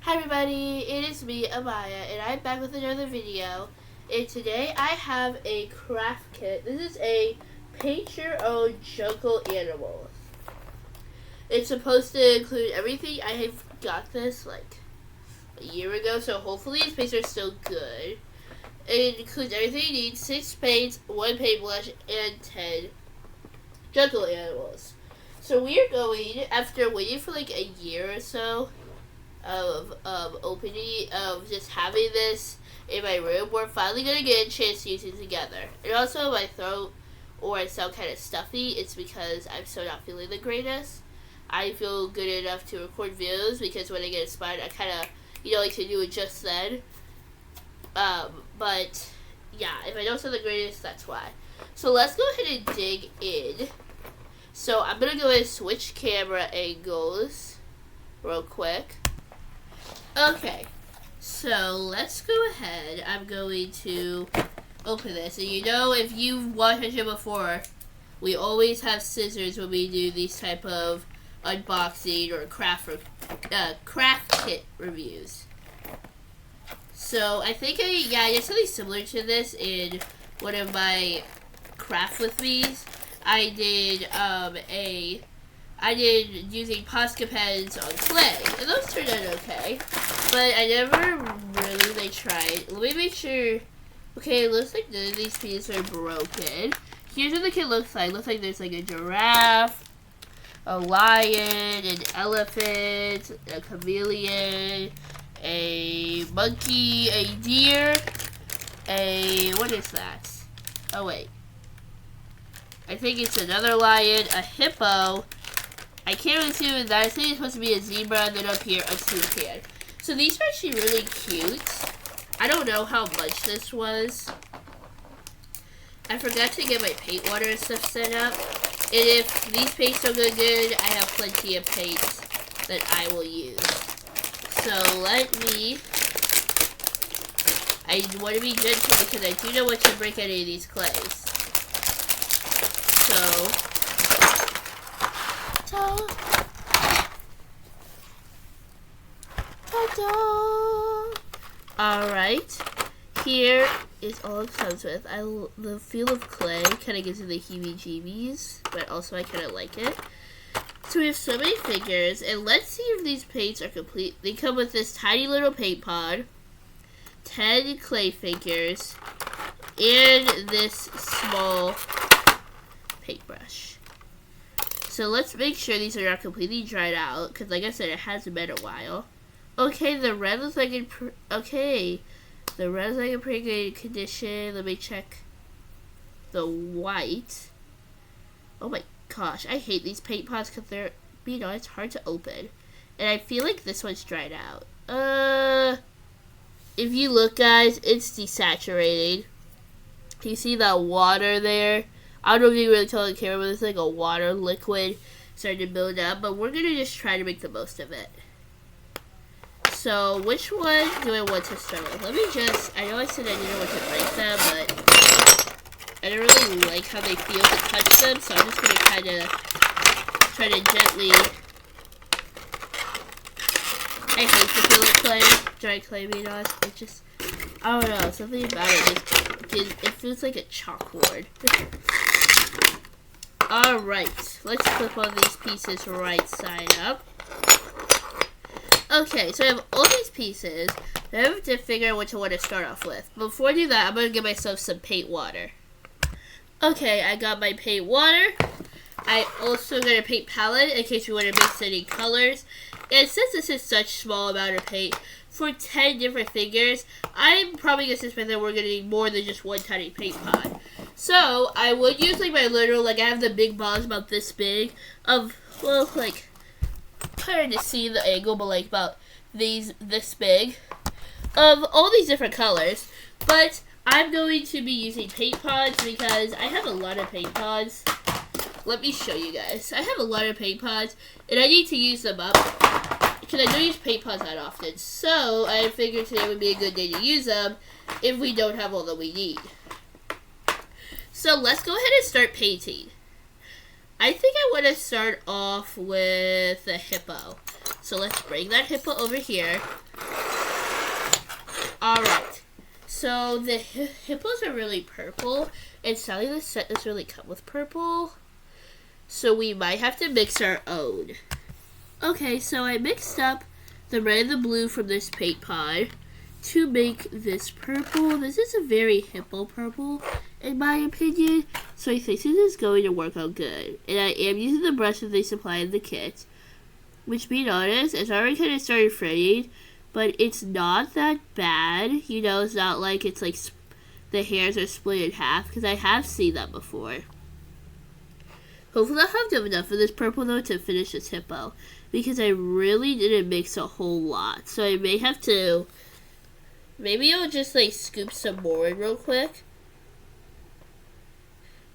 Hi everybody, it is me, Amaya, and I'm back with another video. And today I have a craft kit. This is a paint your own jungle animals. It's supposed to include everything. I have got this like a year ago, so hopefully these paints are still good. It includes everything you need: 6 paints, 1 paintbrush, and 10 jungle animals. So we are going, after waiting for like a year or so of opening, of just having this in my room, we're finally going to get a chance to use it together. And also, my throat, or I sound kind of stuffy, it's because I'm still not feeling the greatest. I feel good enough to record videos because when I get inspired, I kind of, like to do it just then. But yeah, if I don't sound the greatest, that's why. So let's go ahead and dig in. So I'm going to go ahead and switch camera angles real quick. Okay, so let's go ahead. I'm going to open this. And if you've watched my show before, we always have scissors when we do these type of unboxing or craft kit reviews. So I think I did something similar to this in one of my craft with me's. I did using Posca pens on clay, and those turned out okay. But I never really tried. Let me make sure. Okay, it looks like none of these pieces are broken. Here's what the kit looks like. It looks like there's like a giraffe, a lion, an elephant, a chameleon, a monkey, a deer, what is that? Oh wait. I think it's another lion, a hippo. I can't really see what that. I think it's supposed to be a zebra, and then up here, a toucan. So these are actually really cute. I don't know how much this was. I forgot to get my paint water and stuff set up. And if these paints don't go good, I have plenty of paints that I will use. So I want to be gentle because I do not want to break any of these clays. So, alright, here is all it comes with. The feel of clay kind of gives me the heebie-jeebies, but also I kind of like it. So we have so many figures, and let's see if these paints are complete. They come with this tiny little paint pod, 10 clay figures, and this small paintbrush. So let's make sure these are not completely dried out, because like I said, it hasn't been a while. Okay, the red looks like in pretty good condition. Let me check the white. Oh my gosh, I hate these paint pots because they're, it's hard to open. And I feel like this one's dried out. If you look, guys, it's desaturating. You see that water there? I don't know if you can really tell on camera, but it's like a water liquid starting to build up. But we're going to just try to make the most of it. So, which one do I want to start with? Let me I know I said I didn't want to break them, but I don't really like how they feel to touch them. So I'm just going to kind of try to gently... I hate the feel of clay, dry clay being on. It just, I don't know, something about it it feels like a chalkboard. Alright, let's flip all these pieces right side up. Okay, so I have all these pieces. I have to figure out which one to start off with. Before I do that, I'm going to give myself some paint water. Okay, I got my paint water. I also got a paint palette in case we want to mix any colors. And since this is such a small amount of paint, for 10 different figures, I'm probably going to suspect that we're going to need more than just one tiny paint pot. So, I would use like my literal, I have the big balls about this big of, hard to see the angle, but about this big of all these different colors. But I'm going to be using paint pods because I have a lot of paint pods. Let me show you guys. I have a lot of paint pods, and I need to use them up because I don't use paint pods that often. So I figured today would be a good day to use them if we don't have all that we need. So let's go ahead and start painting. I think I want to start off with a hippo. So let's bring that hippo over here. Alright. So the hippos are really purple, and sadly the set doesn't really come with purple. So we might have to mix our own. Okay, so I mixed up the red and the blue from this paint pot to make this purple. This is a very hippo purple, in my opinion. So I think this is going to work out good. And I am using the brush that they supply in the kit, which, being honest, it's already kind of started fraying, but it's not that bad. You know, it's not like it's like the hairs are split in half, because I have seen that before. Hopefully I'll have enough of this purple though to finish this hippo, because I really didn't mix a whole lot. So I may have to, maybe I'll just like scoop some more in real quick.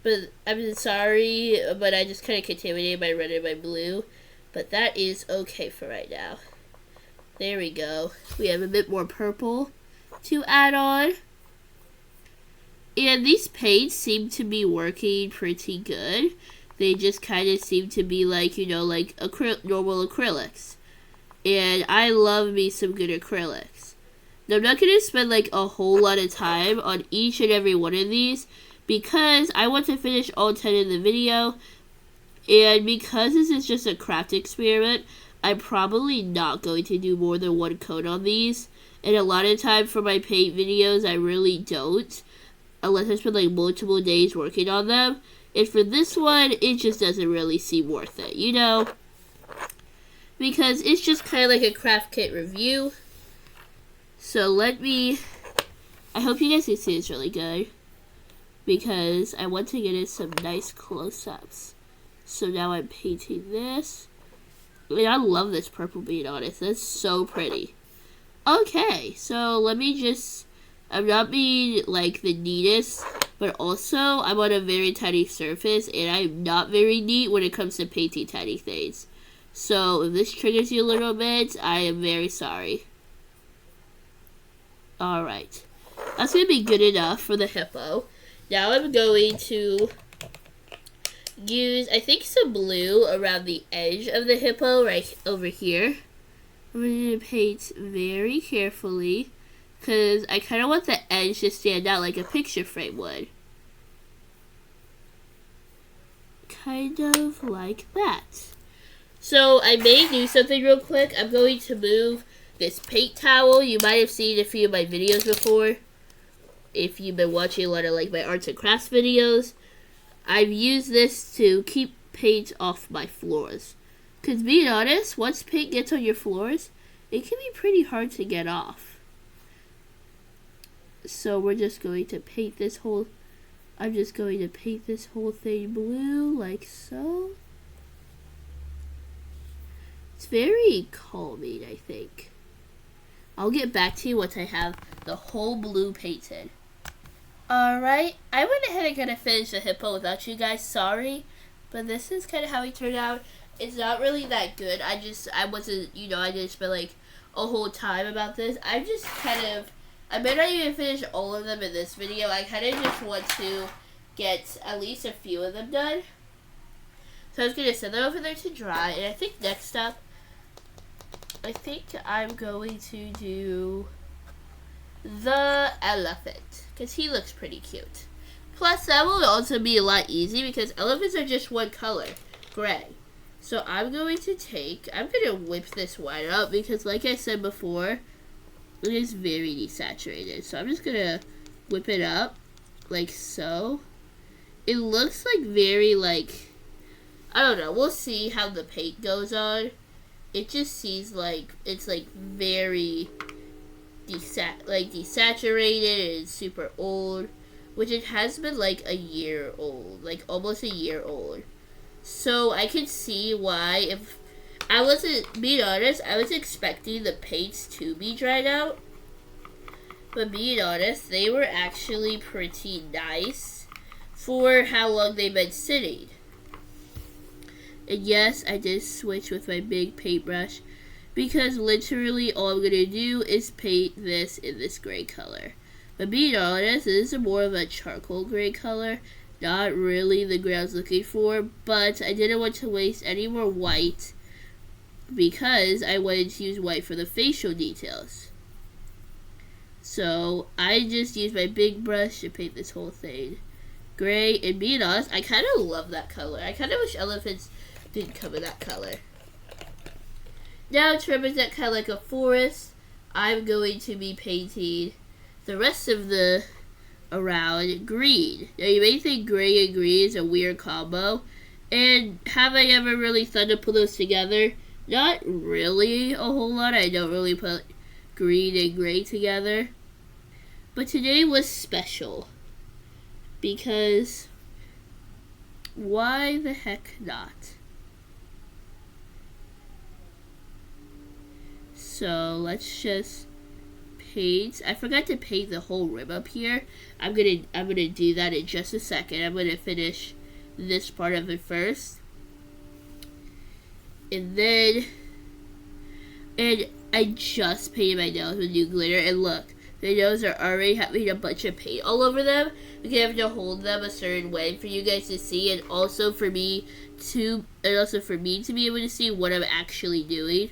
But I'm sorry, but I just kind of contaminated my red and my blue. But that is okay for right now. There we go. We have a bit more purple to add on. And these paints seem to be working pretty good. They just kind of seem to be like, you know, like normal acrylics. And I love me some good acrylics. Now, I'm not going to spend like a whole lot of time on each and every one of these, because I want to finish all 10 in the video. And because this is just a craft experiment, I'm probably not going to do more than one coat on these. And a lot of time for my paint videos, I really don't, unless I spend like multiple days working on them. And for this one, it just doesn't really seem worth it, you know? Because it's just kind of like a craft kit review. So I hope you guys can see this really good, because I want to get in some nice close-ups. So now I'm painting this. I mean, I love this purple, being honest. That's so pretty. Okay, so I'm not being like the neatest, but also I'm on a very tiny surface, and I'm not very neat when it comes to painting tiny things. So if this triggers you a little bit, I am very sorry. Alright, that's going to be good enough for the hippo. Now I'm going to use, I think, some blue around the edge of the hippo right over here. I'm going to paint very carefully, because I kind of want the edge to stand out like a picture frame would. Kind of like that. So I may do something real quick. I'm going to move this paint towel. You might have seen a few of my videos before, if you've been watching a lot of like my arts and crafts videos. I've used this to keep paint off my floors. Because being honest, once paint gets on your floors, it can be pretty hard to get off. So we're just going to paint this whole, I'm just going to paint this whole thing blue, like so. It's very calming, I think. I'll get back to you once I have the whole blue painted. Alright, I went ahead and kind of finished the hippo without you guys, sorry. But this is kind of how it turned out. It's not really that good. I wasn't, you know, I didn't spend like a whole time about this. I just kind of, I may not even finish all of them in this video. I kind of just want to get at least a few of them done. So I was going to send them over there to dry. And I think next up, I think I'm going to do the elephant, because he looks pretty cute. Plus, that will also be a lot easy, because elephants are just one color, gray. So I'm going to whip this white up, because like I said before, it is very desaturated. So I'm just going to whip it up, like so. It looks like very like, I don't know, we'll see how the paint goes on. It just seems like it's like very desaturated and super old, which it has been like a year old, like almost a year old. So I can see why, if I wasn't, being honest, I was expecting the paints to be dried out, but being honest, they were actually pretty nice for how long they've been sitting. And yes, I did switch with my big paintbrush, because literally all I'm going to do is paint this in this gray color. But being honest, this is more of a charcoal gray color, not really the gray I was looking for, but I didn't want to waste any more white, because I wanted to use white for the facial details. So I just use my big brush to paint this whole thing gray. And being honest, I kind of love that color. I kind of wish elephants didn't come in that color. Now to represent kind of like a forest, I'm going to be painting the rest of the around green. Now you may think gray and green is a weird combo, and have I ever really thought to put those together? Not really a whole lot. I don't really put green and gray together. But today was special because why the heck not? So let's just paint. I forgot to paint the whole rim up here. I'm gonna do that in just a second. I'm gonna finish this part of it first. And I just painted my nails with new glitter, and look, the nails are already having a bunch of paint all over them. Because I have to hold them a certain way for you guys to see, and also for me to be able to see what I'm actually doing.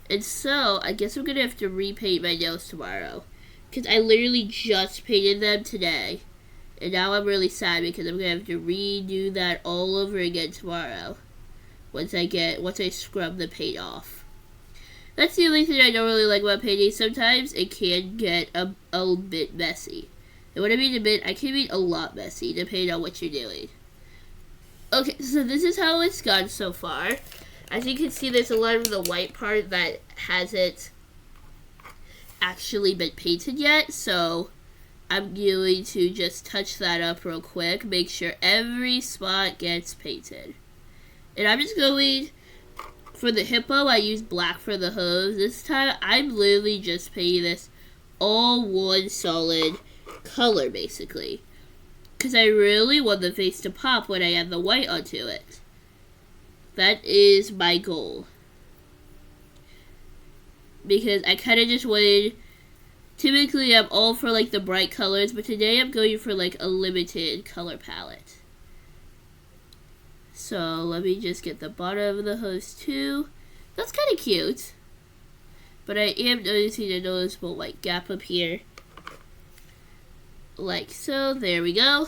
And so I guess I'm gonna have to repaint my nails tomorrow, because I literally just painted them today, and now I'm really sad because I'm gonna have to redo that all over again tomorrow. Once I scrub the paint off. That's the only thing I don't really like about painting. Sometimes it can get a bit messy. And when I mean a bit, I can mean a lot messy, depending on what you're doing. Okay, so this is how it's gone so far. As you can see, there's a lot of the white part that hasn't actually been painted yet. So I'm going to just touch that up real quick. Make sure every spot gets painted. And I'm just going, for the hippo, I used black for the hose. This time, I'm literally just painting this all one solid color, basically. Because I really want the face to pop when I add the white onto it. That is my goal. Because I kind of just wanted, typically I'm all for like the bright colors, but today I'm going for like a limited color palette. So let me just get the bottom of the hose too. That's kind of cute. But I am noticing a noticeable white gap up here. Like so. There we go.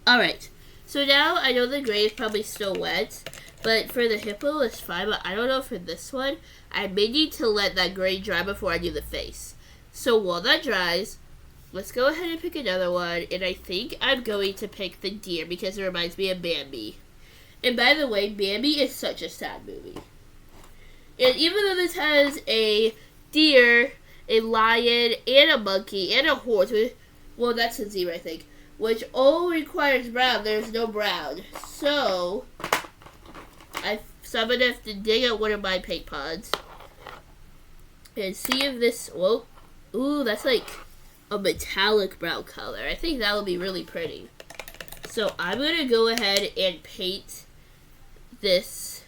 Alright. So now I know the gray is probably still wet. But for the hippo it's fine. But I don't know for this one. I may need to let that gray dry before I do the face. So while that dries, let's go ahead and pick another one. And I think I'm going to pick the deer because it reminds me of Bambi. And by the way, Bambi is such a sad movie. And even though this has a deer, a lion, and a monkey, and a horse, well, that's a zebra, I think, which all requires brown, there's no brown. So I'm going to have to dig out one of my paint pots and see if this, whoa, ooh, that's like a metallic brown color. I think that will be really pretty. So I'm going to go ahead and paint this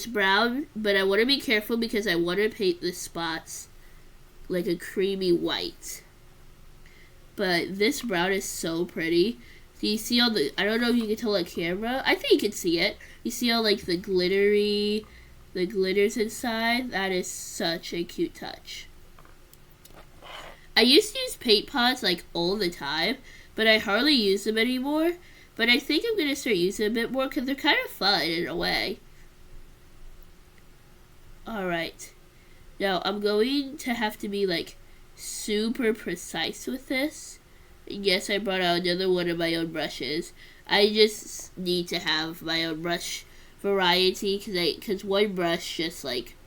brown, but I want to be careful because I want to paint the spots like a creamy white. But this brown is so pretty. Do you see all the, I don't know if you can tell on camera. I think you can see it. You see all like the glitters inside? That is such a cute touch. I used to use paint pots like all the time, but I hardly use them anymore. But I think I'm going to start using them a bit more because they're kind of fun in a way. Alright. Now, I'm going to have to be, like, super precise with this. And yes, I brought out another one of my own brushes. I just need to have my own brush variety because one brush just, like,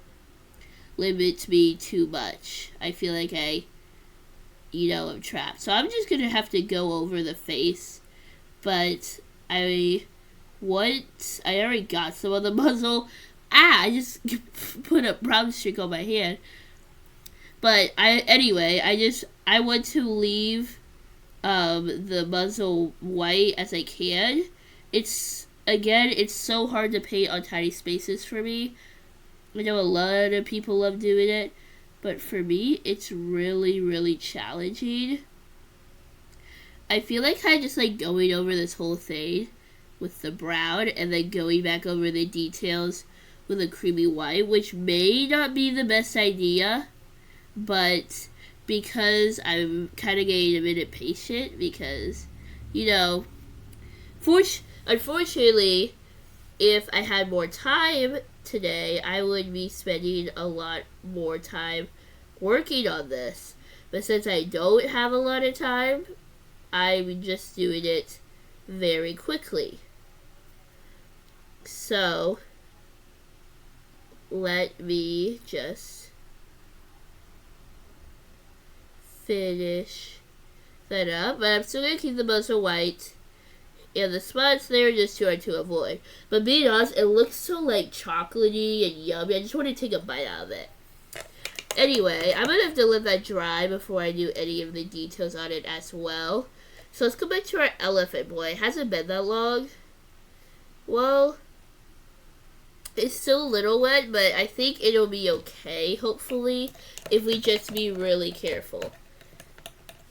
limits me too much. I feel like I'm trapped. So I'm just going to have to go over the face. But I already got some of the muzzle. I just put a brown streak on my hand. But I want to leave the muzzle white as I can. It's so hard to paint on tiny spaces for me. I know a lot of people love doing it, but for me, it's really, really challenging. I feel like I'm just like going over this whole thing with the brown and then going back over the details with a creamy white, which may not be the best idea, but because I'm kind of getting a bit impatient because, you know, unfortunately, if I had more time today, I would be spending a lot more time working on this. But since I don't have a lot of time, I'm just doing it very quickly. So, let me just finish that up. But I'm still going to keep the muzzle white. And the spots there are just too hard to avoid. But being honest, it looks so like chocolatey and yummy. I just want to take a bite out of it. Anyway, I'm going to have to let that dry before I do any of the details on it as well. So let's go back to our elephant boy. It hasn't been that long. Well, it's still a little wet, but I think it'll be okay, hopefully, if we just be really careful.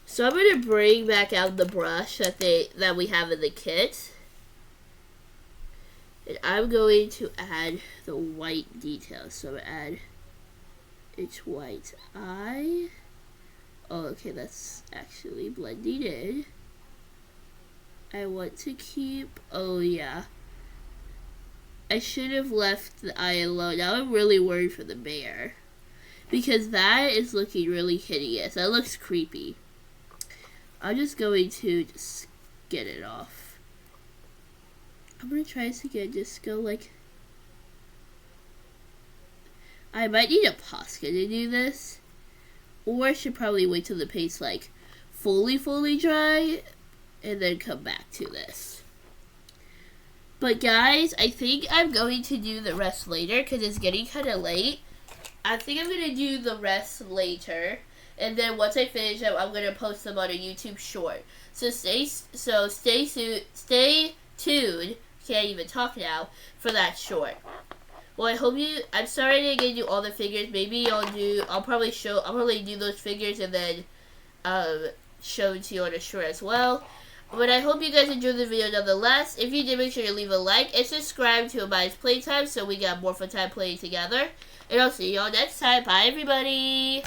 So I'm going to bring back out the brush that we have in the kit. And I'm going to add the white details. So I'm going to add its white eye. Oh, okay, that's actually blending in. I want to keep, oh yeah. I should have left the eye alone. Now I'm really worried for the bear. Because that is looking really hideous. That looks creepy. I'm just going to just get it off. I'm going to try this again. Just go like... I might need a Posca to do this. Or I should probably wait till the paint's like fully dry. And then come back to this. But guys, I think I'm going to do the rest later. Because it's getting kind of late. I think I'm going to do the rest later. And then once I finish them, I'm going to post them on a YouTube short. So stay tuned, can't even talk now, for that short. Well, I'm sorry I didn't get to do all the figures. Maybe I'll probably do those figures and then show it to you on a short as well. But I hope you guys enjoyed the video nonetheless. If you did, make sure to leave a like and subscribe to Bumz Playtime so we got more fun time playing together. And I'll see y'all next time. Bye, everybody!